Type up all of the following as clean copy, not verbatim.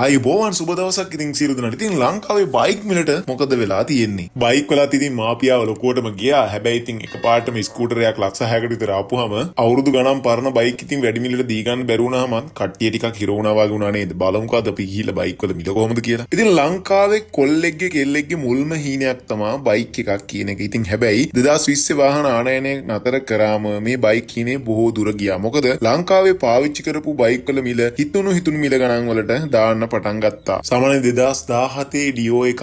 අයිබෝවන් සුබ දවසක් ඉතින් සියලු දෙනාට. ඉතින් ලංකාවේ බයික් මිලට මොකද වෙලා තියෙන්නේ? බයික් වලත් ඉතින් මාපියාව ලොකුවටම ගියා. හැබැයි ඉතින් එකපාරටම ස්කූටරයක් ලක්ෂ 6කට විතර ආපුවාම අවුරුදු ගණන් පරණ බයික් ඉතින් වැඩි මිලට දී ගන්න බැරි වුණාම කට්ටිය ටිකක් හිර වුණා වගේ වුණා නේද? බලමුකෝ අද අපි ගිහිල්ලා බයික් වල මිල කොහොමද කියලා. ඉතින් ලංකාවේ කොල්ලෙක්ගේ කෙල්ලෙක්ගේ මුල්ම හීනයක් තමයි බයික් එකක් කියන එක. ඉතින් හැබැයි 2020 වාහන ආනයනය නතර කරාම මේ බයික් හීනේ බොහෝ දුර ගියා. මොකද ලංකාවේ පාවිච්චි කරපු බයික් වල මිල හිතුණු මිල ගණන් වලට දාන්න පටන් ගත්තා. සාමාන්‍ය 2017 ඩියෝ එකක්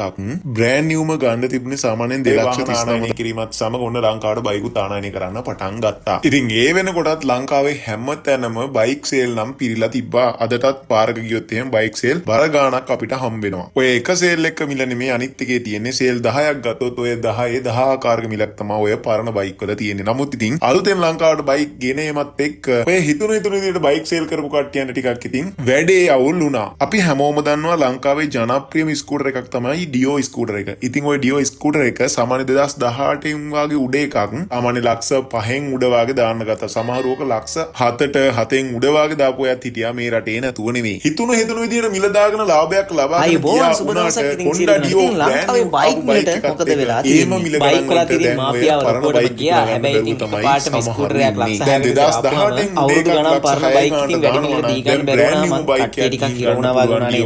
බ්‍රෑන්ඩ් නිව්ම ගන්න තිබුණේ සාමාන්‍යයෙන් 2,39 කිරීමත් සමග ඔන්න ලංකාවට බයිකුත් ආනයනය කරන්න පටන් ගත්තා. ඉතින් ඒ වෙනකොටත් ලංකාවේ හැම තැනම බයික් සේල් නම් පිරීලා තිබ්බා. අදටත් පාරක ගියොත් එහෙම බයික් සේල් බර ගාණක් අපිට හම්බ වෙනවා. ඔය එක සේල් එක මිල නෙමෙයි අනිත් එකේ තියෙන්නේ සේල් 10ක් ගත්තොත් ඔය 10 ආකාරක මිලක් තමයි ඔය පරණ බයික් වල තියෙන්නේ. නමුත් ඉතින් අලුතෙන් ලංකාවට බයික් ගෙනීමත් එක්ක ඔය හිතුණු විදිහට බයික් සේල් කරපු කට්ටියන්ට ටිකක් ඉතින් වැඩේ අවුල් වුණා. අපි හැමෝම දන්නවා ලංකාවේ ජනප්‍රියම ස්කූටර් එකක් තමයි ඩියෝ ස්කූටර් එක. ඉතින් ওই ඩියෝ ස්කූටර් එක සාමාන්‍ය 2018 වගේ උඩ එකක් සාමාන්‍ය ලක්ෂ 5න් උඩ වගේ දාන්න ගත්තා. සමහරවක ලක්ෂ 7න් උඩ වගේ දාපු අයත් හිටියා මේ රටේ නැතුව නෙමෙයි. හිතුණු විදියට මිල දාගෙන ලාභයක් ලබා ගන්න සුබ දවසක් ඉතින් ලංකාවේ බයික් වලට මොකද වෙලා තියෙන්නේ? බයික් වල තියෙන මාපියාව ලොකෝටම ගියා. හැබැයි ඉතින් පාටම ස්කූටරයක් ලක්ෂ 6කට අවුරුදු ගණන් පරණ බයික් ඉතින් වැඩි මිල දී ගන්න බැරි වුණාම කට්ටිය ටිකක් හිර වුණා වගේ වුණා නේද?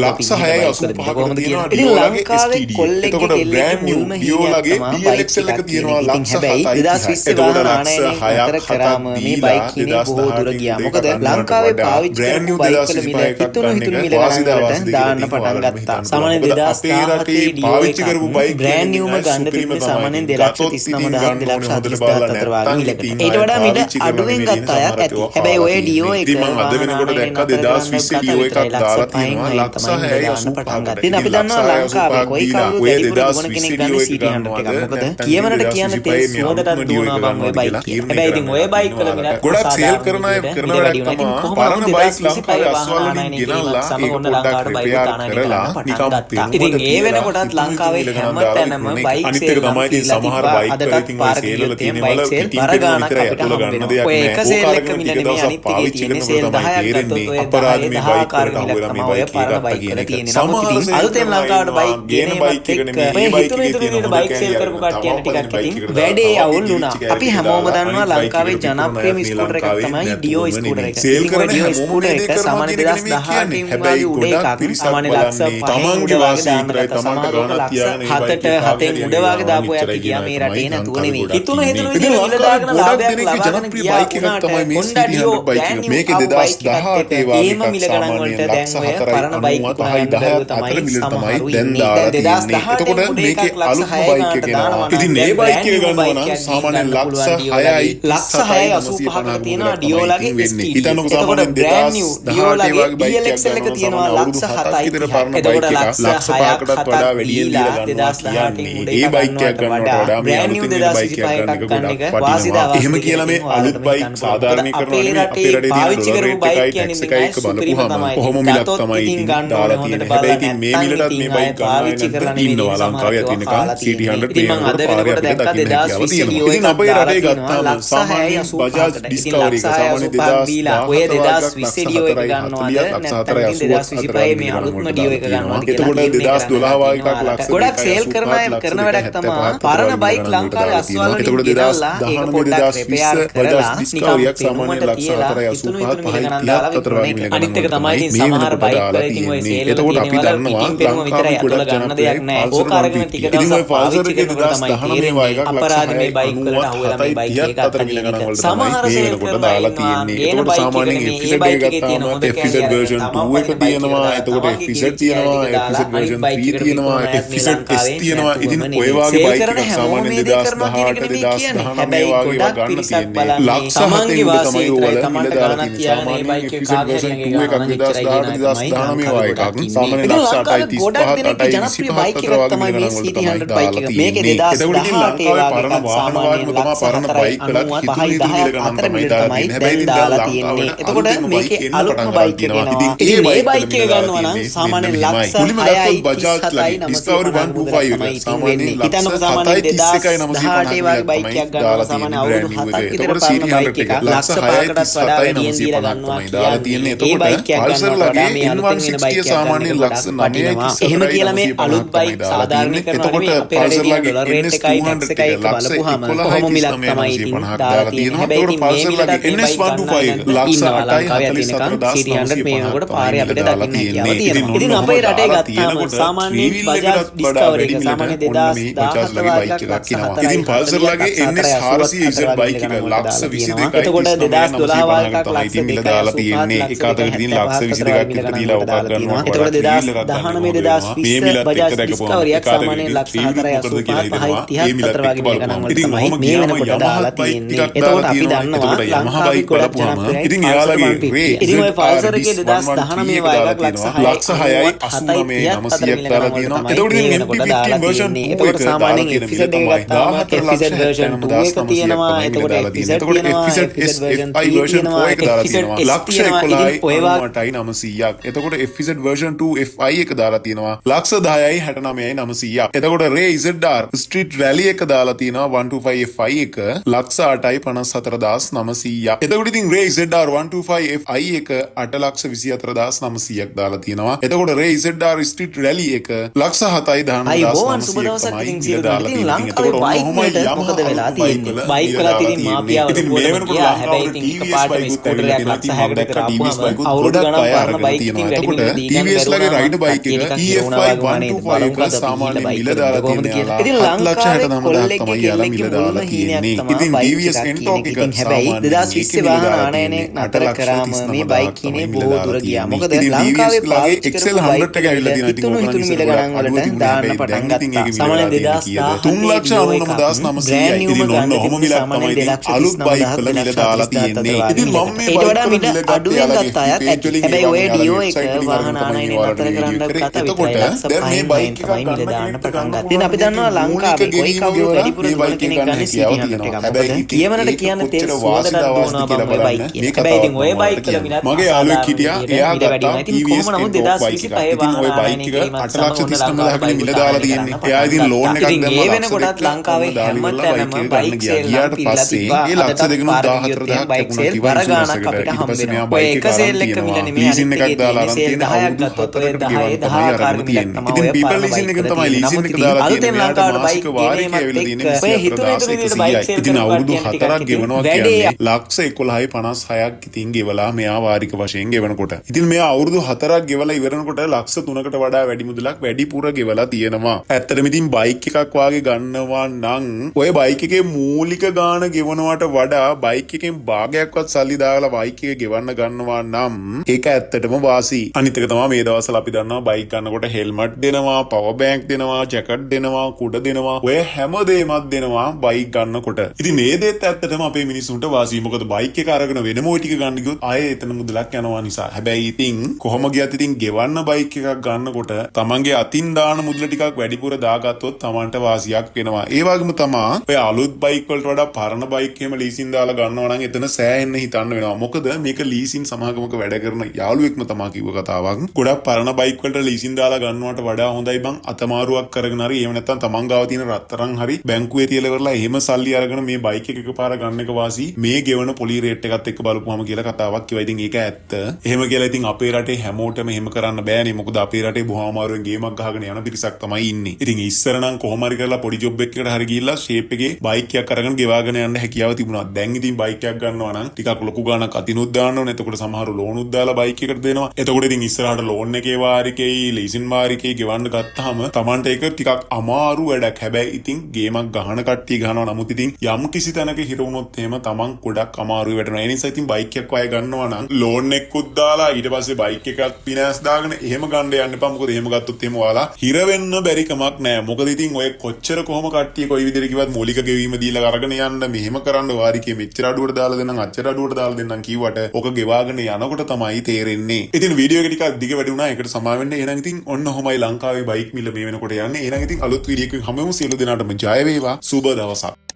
ලක්ෂ 6.85 කොහොමද කියනවා? ඉතින් ලංකාවේ කොල්ලෙක්ගේ කෙල්ලෙක්ගේ මුල්ම හීනයක් තමයි බයික් එක තියෙනවා ලක්ෂ 7යි. 2020 වාහන ආනයනය නතර කරාම මේ බයික් හිනේ බොහෝ දුර ගියා. මොකද ලංකාවේ පාවිච්චි කරපු බයික් වල මිල හිතුණු මිල ගණනකට දාන්න පටන් ගත්තා. සාමාන්‍ය 2017 පාවිච්චි කරපු බයික් බ්‍රෑන්ඩ් නිව්ම ගන්න තිබුණේ සාමාන්‍යයෙන් 2,39,000 2,40,000 අතර වගේ මිලකට. ඊට වඩා මිල අඩුවෙන් ගත්ත අයත් ඇති. හැබැයි ඔය ඩියෝ එක ඉතින් මම අද වෙනකොට දැක්කා 2020 ඩියෝ එකක් දාලා තියෙනවා ලක්ෂ 6.85කට. ඉතින් අපි දන්නවා ලංකාවේ කොයි කවුරුත් වැඩිපුර දුවන කෙනෙක් ගන්න CT 100 එකක්. මොකද කියවනට කියන්න තේ සුවඳටත් දුවනවා බං ඔය බයික් එක. හැබැයි ඉතින් ඔය බයික් වල මිලක් ගොඩක් සේල් කරන අය කරන වැඩක් තමයි පරණ බයික් ලංකාවේ අස්වල් වලින් ගෙනල්ලා ඒක පොඩ්ඩක් රිපෙයාර් කරලා නිකම් ඉතින් ඒ වෙනකොටත් ලංකාවේ හැම තැනම බයික් අනිත් එක තමයි ඉතින් සමහර බයික් වල ඉතින් ඔය සේල් වල තියෙන වල පිටින් විතරයි අතුල ගන්න දෙයක් ඔය එක සේල් එක මිල නෙමෙයි අනිත් එකේ තියෙන සේල් 10ක් ගත්තොත් ඔය අපරාධ මේ බයික් වලට අහුවෙලා මේ බයික් එක ගත්තා කියන එක. නමුත් ඉතින් අලුතෙන් ලංකාවට බයික් ගේනේවත් එක්ක මේ හිතුණු විදිහට බයික් සේල් කරපු කට්ටියන්ට ටිකක් ඉතින් වැඩේ අවුල් වුණා. අපි හැමෝම දන්නවා ලංකාවේ ජනප්‍රියම ස්කූටර් එකක් තමයි ඩියෝ ස්කූටර් එක. සේල් කරන ඩියෝ ස්කූටර් එක සාමාන්‍ය 2018 වගේ උඩ එකක් සාමාන්‍ය ලක්ෂ 5න් උඩ වගේ දාන්න ගත්තා. සමහරවල් ලක්ෂ 7ට උඩ වගේ දාපු අය ගියා මේ රටේ නැතුව නෙවෙයි. හිතුණු විදිහට මිල දාගෙන ලාභයක් ලබාගෙන ගියා. බයික් එකක් තමයි මේ CT 100 බයික් එක. මේකේ 2018 වගේ ඒම මිල ගණන් වලට දැන් ඔය පරණ බයික් උපනගන්න බැරුව තමයි සමහරු ඉන්නේ. 2018 මේකේ අලුත් බයික් එක ගෙනවා. ඉතින් මේ බයික් එක ගන්නවා නම් සාමාන්‍යයෙන් ලක්ෂ 6යි ලක්ෂ 6.85කට තියෙනවා ඩියෝලාගේ ST. හිතන්නකො සාමාන්‍යයෙන් බ්‍රෑන්ඩ් නිව් ඩියෝලාගේ DLXL එක තියෙනවා ලක්ෂ 7යි. එතකොට ලක්ෂ 6කට වඩා වැඩියෙන් දීලා ගන්නවා කියන්නේ ඒ බයික් එකක් ගන්නවට වඩා මේ අලුත් බයික් එකක් ගන්න එක ගොඩක් වටිනවා. එහෙම කියලා මේ අලුත් බයික් සාධාරණීකරණය කරනවා අපේ රටේ පාවිච්චි කරපු බයික් කියන්නේ එක බලපුවම කොහොම මිලක් තමයි ඉතින් දාලා තියෙන්නේ. හැබැයි ඉතින් මේ මිලටත් මේ බයික් ගන්න ඉන්නවා ලංකාවේ තියෙනකන් CT 100 ඉතින් මම අද වෙනකොට දැක්කා 2020 ඉතින් අපේ රටේ ගත්තාම සාමාන්‍ය බජාජ් ඩිස්කවරි එක සාමාන්‍ය 2000 ඔය 2020 ඩියෝ එක ගන්නවද නැත්නම් 2025 මේ අලුත්ම ඩියෝ එක ගන්නවද කියලා එතකොට 2012 වගේ එකක් ලක්ෂ ගොඩක් සේල් කරන අය කරන වැඩක් තමයි පරණ බයික් ලංකාවේ අස්වල් වලින් ගෙනල්ලා ඒක පොඩ්ඩක් රිපෙයාර් කරලා නිකන් සාමාන්‍ය ලක්ෂ 4.85 අනිත් එක තමයි ඉතින් සමහර බයික් වල ඉතින් ඔය සේල් වල තියෙනවා පිටින් පෙනුම විතරයි අතල ගන්න දෙයක් නැහැ. ඕක අරගෙන ටික දවසක් පාවිච්චි කරනකොට තමයි තේරෙන්නේ අපරාධ මේ බයික් වලට අහුවෙලා මේ බයික් එක ගත්තා කියන එක. සමහර සේල් කරන දාලා තියෙන්නේ. ඒකට සාමාන්‍යයෙන් FZ එක ගත්තාම FZ version 2 එක තියෙනවා. එතකොට FZ තියෙනවා, FZ version 3 තියෙනවා, FZ S තියෙනවා. ඉතින් ඔය වගේ බයික් එක සාමාන්‍යයෙන් 2018 2019 හැබැයි ගොඩක් පිරිසක් බලන්නේ තමන්ගේ වාසිය විතරයි තමන්ට ගණනක් කියන්නේ මේ බයික් එක කාගේරියන්ගේ ගණන් ඉච්චරයි කියන එකයි. සාමාන්‍යයෙන් ලක්ෂ 8යි 35යි ජනප්‍රිය බයික් එකක් තමයි මේ CT 100 බයික් එක. මේකේ 2018 වගේ එකක් සාමාන්‍යයෙන් ලක්ෂ 4යි 95යි 10ක් අතර මිල තමයි දැන් දාලා තියෙන්නේ. එතකොට මේකේ අලුත්ම බයික් එක එනවා. ඉතින් මේ බයික් එක ගන්නවා නම් සාමාන්‍යයෙන් ලක්ෂ 6යි 37යි 925 තමයි. හිතන්නකො සාමාන්‍යයෙන් 2018 වගේ බයික් එකක් ගන්නවා සාමාන්‍ය අවුරුදු 7ක් විතර පරණ බයික් එකක් ලක්ෂ 5කටත් වඩා වැඩියෙන් දීලා ගන්නවා කියන්නේ. ඒ බයික් එකක් ගන්නවට වඩා මේ N160 සාමාන්‍යයෙන් ලක්ෂ 9යි. එහෙම කියලා මේ අලුත් බයික් සාධාරණීකරණය නෙමෙයි. අපේ රටේ ඩොලර් රේට් එකයි ටැක්ස් එකයි එක බලපුවාම කොහොම මිලක් තමයි ඉතින් දාලා තියෙන්නේ. හැබැයි ඉතින් මේ මිලට NS125 ලක්ෂ 8යි 40000 මේ වෙනකොට පාරේ අපිට දකින්න හැකියාව තියෙනවා. ඉතින් අපේ රටේ ගත්තාම සාමාන්‍ය බජාජ් ඩිස්කවර් එක සාමාන්‍ය 2017 වගේ එකක් කිනවා. ඉතින් පල්සර්ලාගේ NS400Z බයික් එක ලක්ෂ 22යි. එතකොට 2012 වගේ එකක් ලක්ෂ 2යි දාලා තියෙන්නේ. එක අතකට ඉතින් ලක්ෂ 22ක් විතර දීලා ඔක ගන්නවා. එතකොට 2019 2020 බජාජ් ඩිස්කවර් එක සාමාන්‍යයෙන් ලක්ෂ 4යි 85යි 30 අතර වගේ මේ ගණන් වල තමයි මේ වෙනකොට දාලා තියෙන්නේ. එතකොට අපි දන්නවා ලංකාවේ ගොඩක් ජනප්‍රියයි. ඉතින් එයාලගේ ඉතින් ඔය පල්සර් එකේ 2019 වගේ එකක් ලක්ෂ 6යි 89 900ක් දාලා තියෙනවා. එතකොට ඉතින් MP15 version 2 එතකොට සාමාන්‍යයෙන් FZ එක ගත්තාම FZ version 2 එක තියෙනවා. එතකොට FZ තියෙනවා FZ version 3 තියෙනවා. එක දාලා තියෙනවා. ලක්ෂ 11යි 900ක්. එතකොට FZ version 2 FI එක දාලා තියෙනවා. ලක්ෂ 10යි 69යි 900ක්. එතකොට Ray ZR Street Rally එක දාලා තියෙනවා 125 FI එක ලක්ෂ 8යි 54900ක්. එතකොට ඉතින් Ray ZR 125 FI එක 8 ලක්ෂ 24900ක් දාලා තියෙනවා. එතකොට Ray ZR Street Rally එක ලක්ෂ 7යි 10900ක් තමයි දාලා තියෙන්නේ. එතකොට මොකද වෙලා තියෙන්නේ? බයික් වල තියෙන මාපියාව ගියා. හැබැයි ඉතින් එකපාරටම ස්කූටර් එකක් ලක්ෂ 6කට විතර ආපුවම අවුරුදු ගණන් පරණ බයික් ඉතින් වැඩි TVS ලගේ රයිඩ් බයික් එක EFI 125 එක සාමාන්‍ය මිල දාලා තියෙනවා. ඉතින් ලංකාවේ කොල්ලෙක් යාලා මිල දාලා තියෙන්නේ. ඉතින් TVS Ntorq එක හැබැයි 2020 වාහන ආනයනය නතර කරාම මේ බයික් කිනේ බොහෝ දුර ගියා. මොකද ලංකාවේ පාවිච්චි XL 100 එක ඇවිල්ලා තියෙනවා. ඉතින් හිතුණු මිල ගණන් වලට දාන්න පටන් ගත්තා. සාමාන්‍ය 3,99,900යි. ඉතින් ඔන්න ඔහොම මිලක් තමයි අලුත් බයික් වල මිල දාලා තියෙන්නේ. ඉතින් මම මේ ඊට වඩා මිල අඩුවෙන් ගත්ත අයත් ඇති. හැබැයි ඔය ඩියෝ එක වාහන ආනයනය නතර කරන්න ගත විතරයි ලක්ෂ 5යි තමයි මිල දාන්න පටන් ගත්තා. ඉතින් අපි දන්නවා ලංකාවේ කොයි කවුරු වැඩිපුර දුර කෙනෙක් ගන්න CT100 එකක්. හැබැයි කියමනට කියන්න තෙල් සුවඳට දුවනවා බං ඔය බයික් කියන. හැබැයි ඉතින් ඔය බයික් වල මිලත් මගේ යාළුවෙක් හිටියා එයා ගත්තා ඉතින් කොහොම නමුත් 2025 වාහන ඔය බයික් එක 8,39,000කට මිල දාලා තියෙන්නේ. එයා ඉතින් ලෝන් එකක් දැම්මා. ඒ වෙනකොටත් ලංකාවේ හැමතැනම බයික් සේල් නම් පිරලා තිබ්බා. ඒ ලක්ෂ දෙකම 14,000ක් බයික් සේල් බර ගාණක් අපිට හම්බ වෙනවා. ඔය එක සේල් එක මිල නෙමෙයි ලීසින් එකක් දාලා අරන් තියෙන 10ක් ගත්තොත් ඔය 10 10 ඉතින් පීපල් ලීසින් එක තමයි ලීසින් එක දාලා අලුතෙන් ලංකාවට බයික් වාරිකේ ඔය හිතුනේ විදිහට බයික් සේල් ඉතින් අවුරුදු 4ක් ගෙවනවා කියන්නේ ලක්ෂ 11යි 56ක් ඉතින් ගෙවලා මෙයා වාරික වශයෙන් ගෙවනකොට ඉතින් මෙයා අවුරුදු 4ක් ගෙවලා ඉවරනකොට ලක්ෂ 3කට වඩා වැඩි මුදලක් වැඩිපුර ගෙවලා තියෙනවා. ඇත්තටම ඉතින් බයික් එකක් වාගේ ගන්නවා නම් ඔය බයික් එකේ මූලික ගාණ ගෙවනවට වඩා බයික් එකෙන් භාගයක්වත් සල්ලි දාලා බයික් එක ගෙවන්න ගන්නවා නම් ඒක ඇත්තටම වාසි. අනිත් එක තමයි මේ දවස්වල අපි දන්නවා බයික් ගන්නකොට හෙල්මට් දෙනවා, පවර් බෑන්ක් දෙනවා, ජැකට් දෙනවා, කුඩ දෙනවා. ඔය හැම දෙයක්මත් දෙනවා බයික් ගන්නකොට. ඉතින් මේ දෙත් ඇත්තටම අපේ මිනිස්සුන්ට වාසි. මොකද බයික් එක අරගෙන වෙනම ওই ටික ගන්න ගියොත් ආයේ එතන මුදලක් යනවා නිසා. හැබැයි ඉතින් කොහොම ගියත් ඉතින් ගෙවන්න බයික් එකක් ගන්නකොට තමන්ගේ අතින් දාන මුදල ටිකක් වැඩිපුර දාගත්තොත් තමන්ට වාසියක් වෙනවා. ඒ වගේම තමයි ඔය අලුත් බයික් වලට වඩා පරණ බයික් එහෙම ලීසින් දාලා ගන්නවා නම් එතන සෑහෙන්න හිතන්න වෙනවා. මොකද මේක ලීසින් සමාගමක වැඩ කරන යාළුවෙක්ම තමයි කිව්ව කතාවක්. ගොඩක් පරණ බයික් වලට ලීසින් දාලා ගන්නවට වඩා හොඳයි බං අතමාරුවක් කරගෙන හරි එහෙම නැත්නම් තමන් ගාව තියෙන රත්තරන් හරි බැංකුවේ තියලා කරලා එහෙම සල්ලි අරගෙන මේ බයික් එක එකපාර ගන්න එක වාසි. මේ ගෙවන පොලි රේට් එකත් එක්ක බලපුවම කියලා කතාවක් කිව්වා. ඉතින් ඒක ඇත්ත. එහෙම කියලා ඉතින් අපේ රටේ හැමෝටම එහෙම කරන්න බෑනේ. මොකද අපේ රටේ බොහොම අමාරුවෙන් ගේමක් ගහගෙන යන පිරිසක් තමයි ඉන්නේ. ඉතින් ඉස්සර නම් කොහොම හරි කරලා පොඩි ජොබ් එකකට හරි ගිහිල්ලා ෂේප් එකේ බයික් එකක් අරගෙන ගෙවාගෙන යන්න හැකියාව තිබුණා. දැන් ඉතින් බයික් එකක් ගන්නවා නම් ටිකක් ලොකු ගාණක් අතිනුත් දාන්න ඕනේ. එතකොට සමහරව ලෝනුත් දාලා බයික් එකට දෙනවා. එතකොට ඉතින් ඉස්සරහට ලෝන් එකේ වාරිකේ ලීසින් වාරිකේ ගෙවන්න ගත්තාම Tamanට ඒක ටිකක් අමාරු වැඩක්. හැබැයි ඉතින් ගේමක් ගහන කට්ටිය ගහනවා. නමුත් ඉතින් යම් කිසි තැනක හිර වුණොත් එහෙම Taman ගොඩක් අමාරුයි වැටෙනවා. ඒ නිසා ඉතින් බයික් එකක් වය ගන්නවා නම් ලෝන් එකකුත් දාලා ඊට පස්සේ බයික් එකක් ෆිනෑන්ස් දාගෙන එහෙම ගන්න යන්න එපා. මොකද එහෙම ගත්තොත් එහෙම ඔයාලා හිර වෙන්න බැරි කමක් නැහැ. මොකද ඉතින් ඔය කොච්චර කොහොම කට්ටිය කොයි විදිහට කිව්වත් මූලික ගෙවීම දීලා අරගෙන යන්න මෙහෙම කරන්න වාරිකේ මෙච්චර අඩුවට දාලා දෙන්නම් අච්චර අඩුවට දාලා දෙන්නම් කිව්වට ඔක ගෙවාගෙන යනකොට තමයි තේරෙන්නේ. ඉතින් වීඩියෝ එක ටිකක් දිග වැඩි වුණා. ඒකට සමා වෙන්න. එහෙනම් ඉතින් ඔන්න ඔහොමයි ලංකාවේ බයික් මිල මේ වෙනකොට යන්නේ. එහෙනම් ඉතින් අලුත් වීඩියෝ එකකින් හැමෝම සියලු දෙනාටම ජය වේවා. සුබ දවසක්.